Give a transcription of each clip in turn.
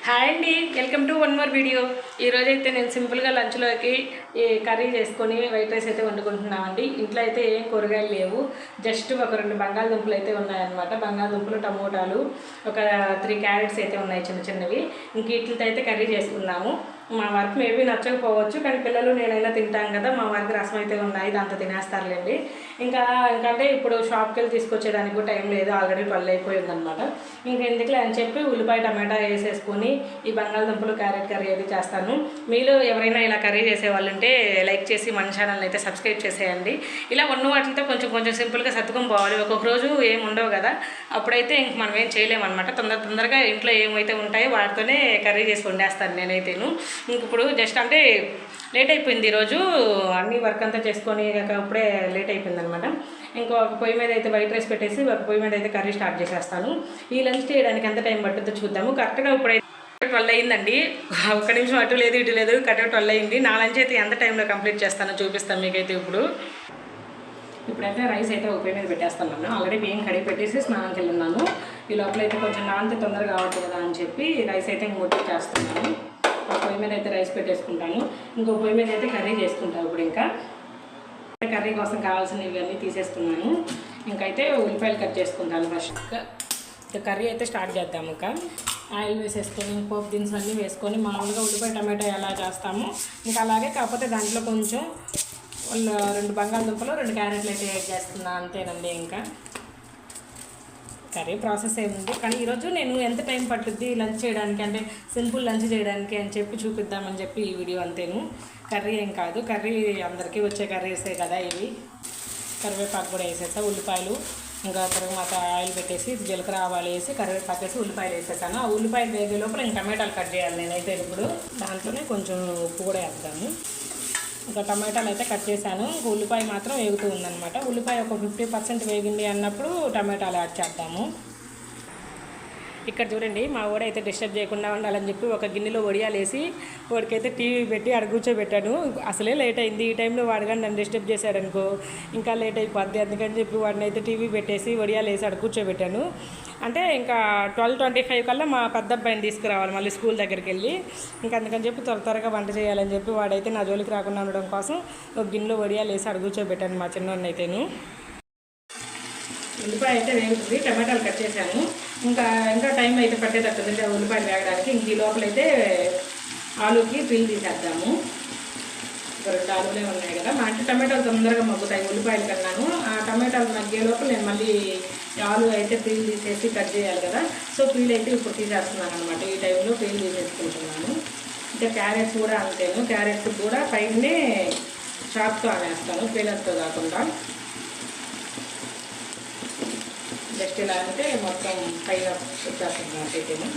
Hi అండి, welcome to one more video. ఈరోజైతే నేను సింపుల్గా లంచ్లోకి కర్రీ చేసుకొని వైట్ రైస్ అయితే వండుకుంటున్నామండి. ఇంట్లో అయితే ఏం కూరగాయలు లేవు, జస్ట్ ఒక 2 బంగాళదుంపలు అయితే ఉన్నాయన్నమాట. బంగాళదుంపలు, టమోటాలు, ఒక 3 క్యారెట్స్ అయితే ఉన్నాయి చిన్న చిన్నవి. ఇంక వీటితో అయితే కర్రీ చేసుకున్నాము. మా వర్క్ మేబీ నచ్చకపోవచ్చు, కానీ పిల్లలు నేనైనా తింటాం కదా. మా వర్క్ రసం అయితే ఉన్నాయి, దాంతో తినేస్తారులేండి. ఇంకంటే ఇప్పుడు షాప్కి వెళ్ళి తీసుకొచ్చేదానికి కూడా టైం లేదు, ఆల్రెడీ 12 అయిపోయిందనమాట. ఇంకెందుకులే అని చెప్పి ఉల్లిపాయ టమాటా వేసేసుకొని ఈ బంగాళదుంపలు క్యారెట్ కర్రీ అయితే చేస్తాను. మీలో ఎవరైనా ఇలా కర్రీ చేసేవాళ్ళు ఉంటే లైక్ చేసి మన ఛానల్ని అయితే సబ్స్క్రైబ్ చేసేయండి. ఇలా ఉన్న వాటితో కొంచెం కొంచెం సింపుల్గా సర్దుకొని పోవాలి. ఒక్కొక్క రోజు ఏమి ఉండవు కదా, అప్పుడైతే ఇంక మనం ఏం చేయలేమన్నమాట. తొందరగా ఇంట్లో ఏమైతే ఉంటాయో వాటితోనే కర్రీ చేసి వండేస్తాను నేనైతేను. ఇంక ఇప్పుడు జస్ట్ అంటే లేట్ అయిపోయింది ఈరోజు, అన్ని వర్క్ అంతా చేసుకొని ఇప్పుడే లేట్ అయిపోయింది అనమాట. ఇంకొక పొయ్యి మీద అయితే వైట్ రైస్ పెట్టేసి ఒక పొయ్యి మీద అయితే కర్రీ స్టార్ట్ చేసేస్తాను. ఈ లంచ్ చేయడానికి ఎంత టైం పట్టుద్దో చూద్దాము. కరెక్ట్గా ఇప్పుడైతే 12 అయిందండి. ఒక్క నిమిషం అటు లేదు ఇటు లేదు, కరెక్ట్గా 12 అయింది. నా లంచ్ అయితే ఎంత టైంలో కంప్లీట్ చేస్తానో చూపిస్తాను మీకైతే. ఇప్పుడైతే రైస్ అయితే ఒక పొయ్యి మీద పెట్టేస్తాను. ఆల్రెడీ బియ్యం కడిగి పెట్టేసి స్నానంకి వెళ్ళున్నాను. ఈ లోపల అయితే కొంచెం నానితే తొందరగా కావద్దు కదా అని చెప్పి రైస్ అయితే ముట్టి చేస్తున్నాను. ఒక పొయ్యి మీద అయితే రైస్ పెట్టేసుకుంటాను, ఇంకో పొయ్యి మీద అయితే కర్రీ చేసుకుంటాను. ఇప్పుడు ఇంకా కర్రీ కోసం కావాల్సినవి ఇవన్నీ తీసేసుకున్నాను. ఇంకైతే ఉల్లిపాయలు కట్ చేసుకుంటాను. ఫస్ట్ కర్రీ అయితే స్టార్ట్ చేద్దాము. ఇంకా ఆయిల్ వేసేసుకొని పోపు దినుసులు అన్నీ వేసుకొని మామూలుగా ఉల్లిపాయ టమాటా ఎలా చేస్తాము ఇంకా అలాగే, కాకపోతే దాంట్లో కొంచెం 2 బంగాళదుంపలు 2 క్యారెట్లు అయితే యాడ్ చేస్తున్నాను, అంతేనండి. ఇంకా కర్రీ ప్రాసెస్ ఏముంది, కానీ ఈరోజు నేను ఎంత టైం పట్టుద్ది లంచ్ చేయడానికి, అంటే సింపుల్ లంచ్ చేయడానికి అని చెప్పి చూపిద్దామని చెప్పి ఈ వీడియో అంతేను. కర్రీ ఏం కాదు, కర్రీ అందరికీ వచ్చే కర్రీసే కదా ఇవి. కరివేపాకు కూడా వేసేసా, ఉల్లిపాయలు, ఇంకా తర్వాత ఆయిల్ పెట్టేసి జీలకర్ర ఆవాలు వేసి కరివేపాకు వేసి ఉల్లిపాయలు వేసేసాను. ఆ ఉల్లిపాయలు వేగే లోపల ఇంకా టమాటాలు కట్ చేయాలి నేనైతే. ఇప్పుడు దాంట్లోనే కొంచెం ఉప్పు కూడా వేద్దాము. ఇంకా టమాటాలు అయితే కట్ చేశాను, ఇంకా ఉల్లిపాయ మాత్రం వేగుతూ ఉందన్నమాట. ఉల్లిపాయ ఒక 50% వేగింది అన్నప్పుడు టమాటాలు యాడ్ చేద్దాము. ఇక్కడ చూడండి, మా వాడైతే డిస్టర్బ్ చేయకుండా ఉండాలని చెప్పి ఒక గిన్నెలో వడియాలు వేసి వాడికైతే టీవీ పెట్టి అక్కడ కూర్చోబెట్టాను. అసలే లేట్ అయింది, ఈ టైంలో వాడుగా నన్ను డిస్టర్బ్ చేశాడనుకో ఇంకా లేట్ అయిపోద్ది. అందుకని చెప్పి వాడిని అయితే టీవీ పెట్టేసి వడియాలు వేసి అక్కడ కూర్చోబెట్టాను. అంటే ఇంకా 12:25 కల్లా మా పెద్ద అబ్బాయిని తీసుకురావాలి మళ్ళీ స్కూల్ దగ్గరికి వెళ్ళి. ఇంకా అందుకని చెప్పి త్వరగా వంట చేయాలని చెప్పి వాడైతే నా జోలికి రాకుండా ఉండడం కోసం ఒక గిన్నెలో వడియాలు వేసి అక్కడ కూర్చోబెట్టాను మా చిన్నోడిని అయితేను. ఉల్లిపాయ అయితే వేగుతుంది, టమాటాలు కట్ చేశాను. ఇంకా టైం అయితే పట్టేటట్టుంది ఉల్లిపాయలు వేగడానికి. ఇంక ఈ లోపలైతే ఆలూకి పీల్ తీసేద్దాము. 2 ఆలులే ఉన్నాయి కదా, మా అంటే టమాటాలు తొందరగా మగ్గుతాయి ఉల్లిపాయలు కన్నాను. ఆ టమాటాలు మగ్గే లోపల నేను మళ్ళీ ఆలు అయితే పీల్ తీసేసి కట్ చేయాలి కదా, సో పీల్ అయితే ఇప్పుడు తీసేస్తున్నాను అనమాట. ఈ టైంలో పీల్ తీసేసుకుంటున్నాను. ఇంకా క్యారెట్స్ కూడా అంతేను, క్యారెట్స్ కూడా పైనే చాక్తో అనేస్తాను, పీలర్తో కాకుండా. జస్ట్ ఇలా అంటే మొత్తం పైన వచ్చేస్తుంది అయితేనే.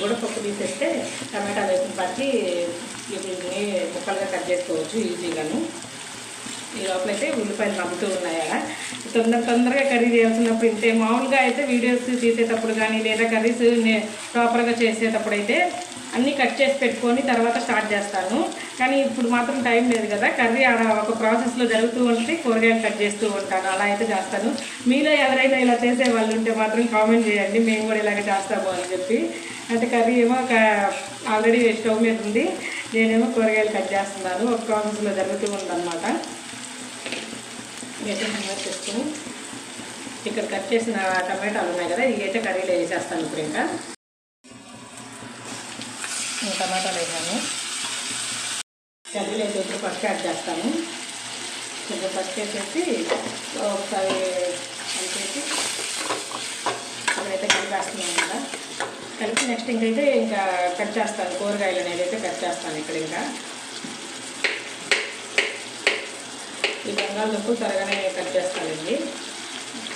కూడా పప్పు తీసేస్తే టమాటా వేసిన పట్టి వీటిని ముక్కలుగా కట్ చేసుకోవచ్చు ఈజీగాను. ఈ లోపలైతే ఉల్లిపాయలు మగ్గుతూ ఉన్నాయా. తొందరగా కర్రీ చేయాల్సినప్పుడు ఇంతే. మామూలుగా అయితే వీడియోస్ తీసేటప్పుడు కానీ లేదా కర్రీస్ ప్రాపర్గా చేసేటప్పుడు అయితే అన్నీ కట్ చేసి పెట్టుకొని తర్వాత స్టార్ట్ చేస్తాను. కానీ ఇప్పుడు మాత్రం టైం లేదు కదా, కర్రీ ఆడ ఒక ప్రాసెస్లో జరుగుతూ ఉంటే కూరగాయలు కట్ చేస్తూ ఉంటాను, అలా అయితే చేస్తాను. మీలో ఎవరైనా ఇలా చేసే వాళ్ళు ఉంటే మాత్రం కామెంట్ చేయండి, మేము కూడా ఇలాగ చేస్తాము అని చెప్పి. అంటే కర్రీ ఏమో ఆల్రెడీ స్టవ్ మీద ఉంది, నేనేమో కూరగాయలు కట్ చేస్తున్నాను, ఒక ప్రాసెస్లో జరుగుతూ ఉందన్నమాట. ఇవైతే హంగర్ చేసుకుని ఇక్కడ కట్ చేసిన టమాటాలు ఉన్నాయి కదా, ఇవి అయితే కర్రీలో వేసేస్తాను. ఇప్పుడు ఇంకా టమాటాలు వేసాను, కర్రీలో అయితే ఇప్పుడు ఫస్ట్ యాడ్ చేస్తాను. కొంచెం ఫస్ట్ వేసేసి ఒకసారి కలిపేసి ఇప్పుడైతే కలిపేస్తున్నాను కదా. కలిపి నెక్స్ట్ ఇంకా కట్ చేస్తాను, కూరగాయలు అనేది అయితే కట్ చేస్తాను ఇక్కడ. ఇంకా ఈ బంగాళదుంపలు త్వరగానే కట్ చేస్తానండి.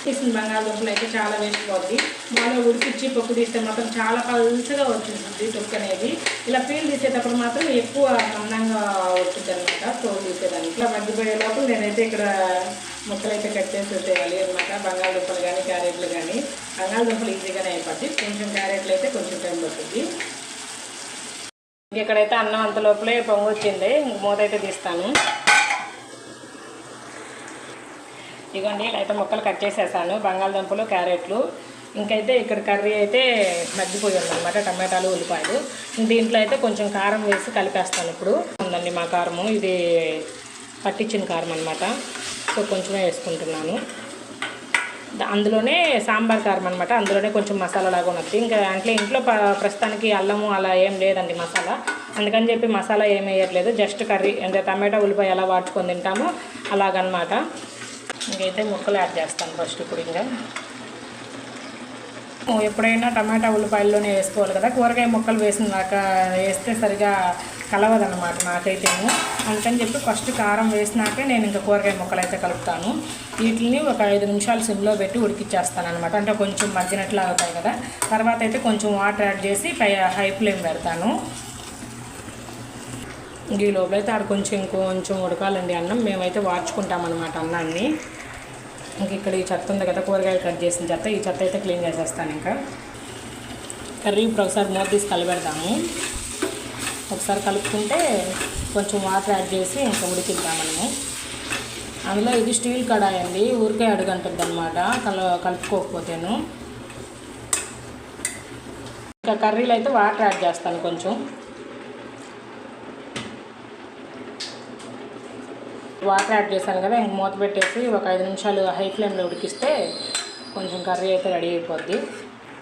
తీసిన బంగాళదుంపలు అయితే చాలా వేస్ట్ పోద్ది. బాగా ఉడికిచ్చి పప్పు తీస్తే మాత్రం చాలా పలుచగా వచ్చింది తొక్కు అనేది. ఇలా పీల్ తీసేటప్పుడు మాత్రం ఎక్కువ అందంగా వచ్చింది అనమాట తోలు తీసేదానికి. ఇలా మగ్గిపోయే లోపల నేనైతే ఇక్కడ ముక్కలు అయితే కట్ చేసి వేసేయాలి అనమాట. బంగాళదుంపలు కానీ క్యారెట్లు కానీ, బంగాళదుంపలు ఈజీగానే అయిపోద్ది, కొంచెం క్యారెట్లు అయితే కొంచెం టైం పడుతుంది. ఇక్కడైతే అన్నం అంత లోపలే పొంగు వచ్చింది, మూత అయితే తీస్తాను. ఇదిగోండి, ఇలా అయితే ముక్కలు కట్ చేసేసాను, బంగాళదుంపలు క్యారెట్లు. ఇంకైతే ఇక్కడ కర్రీ అయితే మగ్గిపోయి ఉందన్నమాట, టమాటాలు ఉల్లిపాయలు. దీంట్లో అయితే కొంచెం కారం వేసి కలిపేస్తాను. ఇప్పుడు ఉందండి మా కారము, ఇది పట్టించిన కారం అనమాట. సో కొంచెమే వేసుకుంటున్నాను. అందులోనే సాంబార్ కారం అనమాట, అందులోనే కొంచెం మసాలా లాగా ఉన్నది. ఇంకా అంటే ఇంట్లో ప్రస్తుతానికి అల్లము అలా ఏం లేదండి మసాలా, అందుకని చెప్పి మసాలా ఏం వేయట్లేదు. జస్ట్ కర్రీ అంటే టమాటా ఉల్లిపాయ ఎలా వాడుకొని తింటామో అలాగనమాట. ఇంకైతే ముక్కలు యాడ్ చేస్తాను ఫస్ట్. ఇప్పుడు ఇంకా ఎప్పుడైనా టమాటా ఉల్లిపాయల్లోనే వేసుకోవాలి కదా, కూరగాయ ముక్కలు వేస్తే సరిగా కలవదన్నమాట నాకైతేను. అందుకని చెప్పి ఫస్ట్ కారం వేసినాకే నేను ఇంకా కూరగాయ ముక్కలు అయితే కలుపుతాను. వీటిని ఒక 5 నిమిషాలు సిమ్లో పెట్టి ఉడికిచ్చేస్తాను అనమాట. అంటే కొంచెం మగ్గినట్లు అవుతాయి కదా. తర్వాత అయితే కొంచెం వాటర్ యాడ్ చేసి హై ఫ్లేమ్ పెడతాను. ఈ లోపల అయితే ఆడ కొంచెం ఉడకాలండి అన్నం. మేమైతే వార్చుకుంటామన్నమాట అన్నాన్ని. ఇంక ఇక్కడ ఈ చెత్త ఉంది కదా, కూరగాయలు కట్ చేసిన చెత్త, ఈ చెత్త అయితే క్లీన్ చేసేస్తాను. ఇంకా కర్రీ ఇప్పుడు ఒకసారి మూత తీసి కలిపెడతాము. ఒకసారి కలుపుకుంటే కొంచెం వాటర్ యాడ్ చేసి ఇంకా ఉడికిద్దాం మనము. అందులో ఇది స్టీల్ కడాయి అండి, ఊరికే అడుగంటుంది అనమాట కలుపుకోకపోతేను. ఇంకా కర్రీలో అయితే వాటర్ యాడ్ చేస్తాను. కొంచెం వాటర్ యాడ్ చేశాను కదా, ఇంక మూత పెట్టేసి ఒక 5 నిమిషాలు హై ఫ్లేమ్లో ఉడికిస్తే కొంచెం కర్రీ అయితే రెడీ అయిపోద్ది.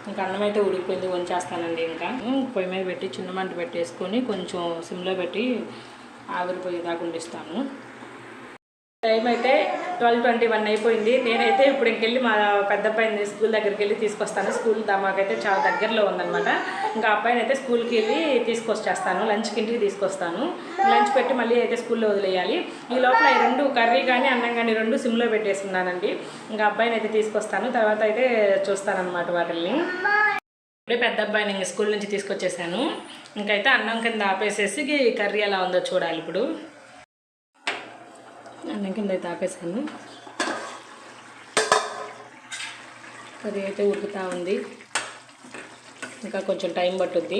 ఇంకా అన్నం అయితే ఉడికిపోయింది, వంచేస్తానండి. ఇంకా పొయ్యి మీద పెట్టి చిన్న మంట పెట్టేసుకొని కొంచెం సిమ్లో పెట్టి ఆవిరిపోయేదాకా ఉండిస్తాను. టైం అయితే 12:21 అయిపోయింది. నేనైతే ఇప్పుడు ఇంకెళ్ళి మా పెద్ద అబ్బాయిని స్కూల్ దగ్గరికి వెళ్ళి తీసుకొస్తాను. స్కూల్ మాకైతే చాలా దగ్గరలో ఉందన్నమాట. ఇంకా అబ్బాయిని అయితే స్కూల్కి వెళ్ళి తీసుకొచ్చేస్తాను, లంచ్కి ఇంటికి తీసుకొస్తాను. లంచ్ పెట్టి మళ్ళీ అయితే స్కూల్లో వదిలేయాలి. ఈ లోపల ఈ 2 కర్రీ కానీ అన్నం కానీ 2 సిమ్లో పెట్టేసుకున్నానండి. ఇంకా అబ్బాయిని అయితే తీసుకొస్తాను, తర్వాత అయితే చూస్తానన్నమాట వాటిల్ని. ఇప్పుడే పెద్ద అబ్బాయిని ఇంక స్కూల్ నుంచి తీసుకొచ్చేసాను. ఇంకైతే అన్నం కింద ఆపేసేసి కర్రీ ఎలా ఉందో చూడాలి. ఇప్పుడు అన్నం కింద అయితే ఆపేసాను. కర్రీ అయితే ఉడుకుతూ ఉంది, ఇంకా కొంచెం టైం పట్టుద్ది.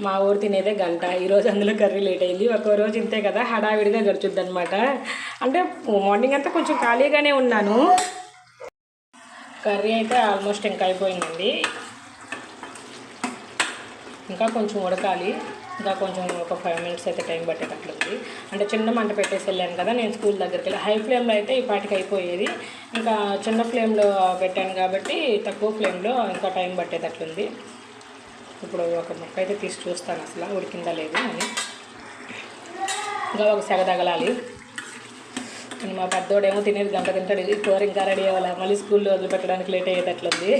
మా ఊరు తినేదే గంట. ఈరోజు అందులో కర్రీ లేట్ అయింది. ఒక్కో రోజు ఇంతే కదా, హడావిడిగా గడుచుద్ది అనమాట. అంటే మార్నింగ్ అంతా కొంచెం ఖాళీగానే ఉన్నాను. కర్రీ అయితే ఆల్మోస్ట్ ఇంకా అయిపోయిందండి. ఇంకా కొంచెం ఉడకాలి, ఇంకా కొంచెం ఒక 5 మినిట్స్ అయితే టైం పట్టేటట్లుంది. అంటే చిన్న మంట పెట్టేసి వెళ్ళాను కదా నేను స్కూల్ దగ్గరికి వెళ్ళి. హై ఫ్లేమ్లో అయితే ఈ పాటికి అయిపోయేది, ఇంకా చిన్న ఫ్లేమ్లో పెట్టాను కాబట్టి తక్కువ ఫ్లేమ్లో ఇంకా టైం పట్టేటట్లుంది. ఇప్పుడు ఒక ముక్క అయితే తీసి చూస్తాను అసలు ఉడికిందా లేదు అని. ఇంకా ఒక సెగ తగలాలి. మా పెద్దోడేమో తినేది గంట తింటాడు, కూర ఇంకా రెడీ అవ్వాలి, మళ్ళీ స్కూల్లో వదిలిపెట్టడానికి లేట్ అయ్యేటట్లుంది.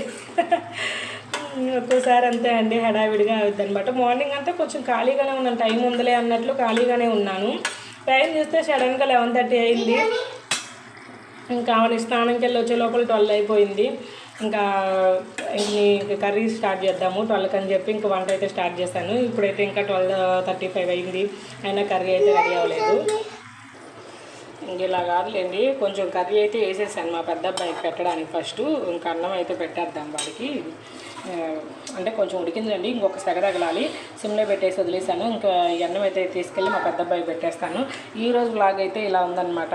ఒక్కోసారి అంతే అండి, హడావిడిగా అవుతుంది అనమాట. మార్నింగ్ అంతా కొంచెం ఖాళీగానే ఉన్నాను, టైం ఉందిలే అన్నట్లు ఖాళీగానే ఉన్నాను. టైం చూస్తే సడన్గా 11:30 అయింది. ఇంకా స్నానంకి వెళ్ళి వచ్చే లోపల 12 అయిపోయింది. ఇంకా కర్రీ స్టార్ట్ చేద్దాము 12 అని చెప్పి ఇంకా వంట అయితే స్టార్ట్ చేశాను. ఇప్పుడైతే ఇంకా 12:35 అయింది, అయినా కర్రీ అయితే రెడీ అవ్వలేదు. ఇంక ఇలా కాదులేండి, కొంచెం కర్రీ అయితే వేసేసాను మా పెద్ద అబ్బాయికి పెట్టడానికి ఫస్ట్. ఇంకా అన్నం అయితే పెట్టేద్దాం వాడికి. అంటే కొంచెం ఉడికిందండి, ఇంకొక సెగ తగలాలి. సిమ్లో పెట్టేసి వదిలేసాను. ఇంకా ఈ అన్నం అయితే తీసుకెళ్ళి మా పెద్ద అబ్బాయికి పెట్టేస్తాను. ఈరోజు వ్లాగ్ అయితే ఇలా ఉందన్నమాట.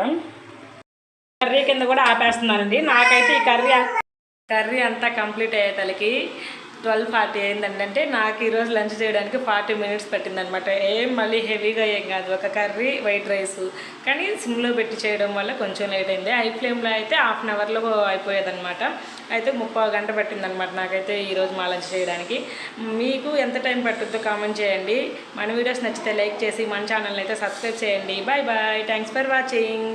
కర్రీ కింద కూడా ఆపేస్తున్నానండి. నాకైతే ఈ కర్రీ అంతా కంప్లీట్ అయ్యేతలకి 12:40 అయిందంటే నాకు ఈరోజు లంచ్ చేయడానికి 40 మినిట్స్ పట్టిందనమాట. ఏం మళ్ళీ హెవీగా ఏం కాదు, ఒక కర్రీ వైట్ రైస్, కానీ సిమ్లో పెట్టి చేయడం వల్ల కొంచెం లేట్ అయింది. హై ఫ్లేమ్లో అయితే 1/2 అవర్లో అయిపోయేదన్నమాట. అయితే 30 గంట పట్టిందనమాట నాకైతే ఈరోజు మా లంచ్ చేయడానికి. మీకు ఎంత టైం పట్టుద్దో కామెంట్ చేయండి. మన వీడియోస్ నచ్చితే లైక్ చేసి మన ఛానల్ని అయితే సబ్స్క్రైబ్ చేయండి. Bye bye, thanks for watching.